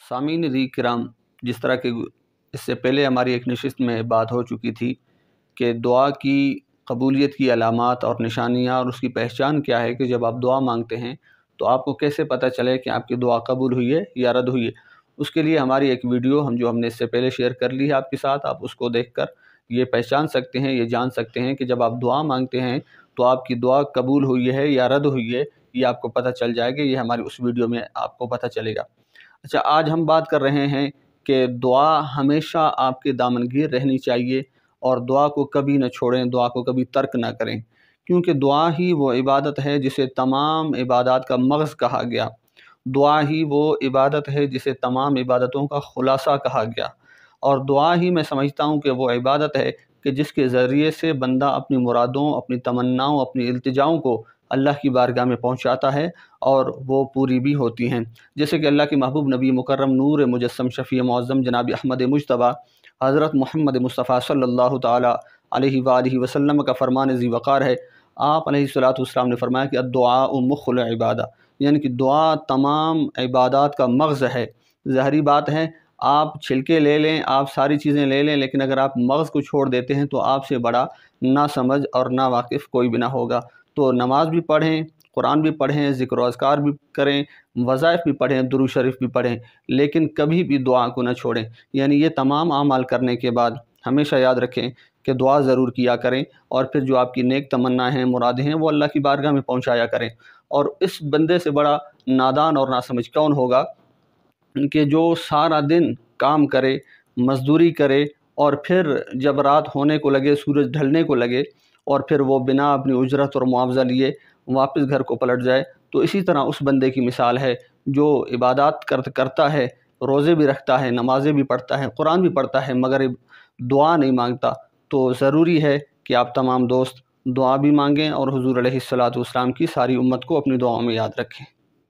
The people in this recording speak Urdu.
سامعین ری کرام، جس طرح کہ اس سے پہلے ہماری ایک نشست میں بات ہو چکی تھی کہ دعا کی قبولیت کی علامات اور نشانیاں اور اس کی پہچان کیا ہے، کہ جب آپ دعا مانگتے ہیں تو آپ کو کیسے پتہ چلے کہ آپ کی دعا قبول ہوئی ہے یا رد ہوئی ہے۔ اس کے لیے ہماری ایک ویڈیو ہم نے اس سے پہلے شیئر کر لی ہے آپ کے ساتھ، آپ اس کو دیکھ کر یہ پہچان سکتے ہیں، یہ جان سکتے ہیں کہ جب آپ دعا مانگتے ہیں تو آپ کی دعا قبول ہوئی ہے یا رد ہوئی ہے، یہ آپ کو پتہ چل جائے گا۔ یہ ہماری اس ویڈیو میں آپ کو پتہ چلے گا۔ اچھا، آج ہم بات کر رہے ہیں کہ دعا ہمیشہ آپ کے دامنگیر رہنی چاہیے اور دعا کو کبھی نہ چھوڑیں، دعا کو کبھی ترک نہ کریں، کیونکہ دعا ہی وہ عبادت ہے جسے تمام عبادات کا مغز کہا گیا۔ دعا ہی وہ عبادت ہے جسے تمام عبادتوں کا خلاصہ کہا گیا، اور دعا ہی میں سمجھتا ہوں کہ وہ عبادت ہے کہ جس کے ذریعے سے بندہ اپنی مرادوں، اپنی تمناؤں، اپنی التجاؤں کو اللہ کی بارگاہ میں پہنچاتا ہے اور وہ پوری بھی ہوتی ہیں۔ جیسے کہ اللہ کے محبوب نبی مکرم نور مجسم شفیع معظم جناب احمد مجتبیٰ حضرت محمد مصطفیٰ صلی اللہ تعالیٰ علیہ وآلہ وسلم کا فرمان ذی وقار ہے۔ آپ علیہ السلام نے فرمایا کہ الدعاء مخ العبادہ، یعنی کہ دعا تمام عبادات کا مغز ہے۔ ظاہری بات ہے، آپ چھلکے لے لیں، آپ ساری چیزیں لے لیں، لیکن اگر آپ مغز کو چھوڑ دیتے ہیں تو آپ سے بڑا نا سمجھ اور نا واقف کوئی بھی نہ ہوگا۔ تو نماز بھی پڑھیں، قرآن بھی پڑھیں، ذکر و اذکار بھی کریں، وظائف بھی پڑھیں، درود شریف بھی پڑھیں، لیکن کبھی بھی دعا کو نہ چھوڑیں۔ یعنی یہ تمام اعمال کرنے کے بعد ہمیشہ یاد رکھیں کہ دعا ضرور کیا کریں، اور پھر جو آپ کی نیک تمنا ہیں، مرادیں ہیں، وہ اللہ کی بارگاہ میں پہنچایا کریں۔ اور اس بندے سے بڑا نادان اور ناسمجھ کون ہوگا کہ جو سارا دن کام کرے، مزدوری کرے، اور پھر جب رات ہونے کو لگے، سورج ڈھلنے کو لگے، اور پھر وہ بنا اپنی اجرت اور معاوضہ لیے واپس گھر کو پلٹ جائے۔ تو اسی طرح اس بندے کی مثال ہے جو عبادات کرتا ہے، روزے بھی رکھتا ہے، نمازیں بھی پڑھتا ہے، قرآن بھی پڑھتا ہے، مگر دعا نہیں مانگتا۔ تو ضروری ہے کہ آپ تمام دوست دعا بھی مانگیں اور حضور علیہ الصلوۃ والسلام کی ساری امت کو اپنی دعاؤں میں یاد رکھیں۔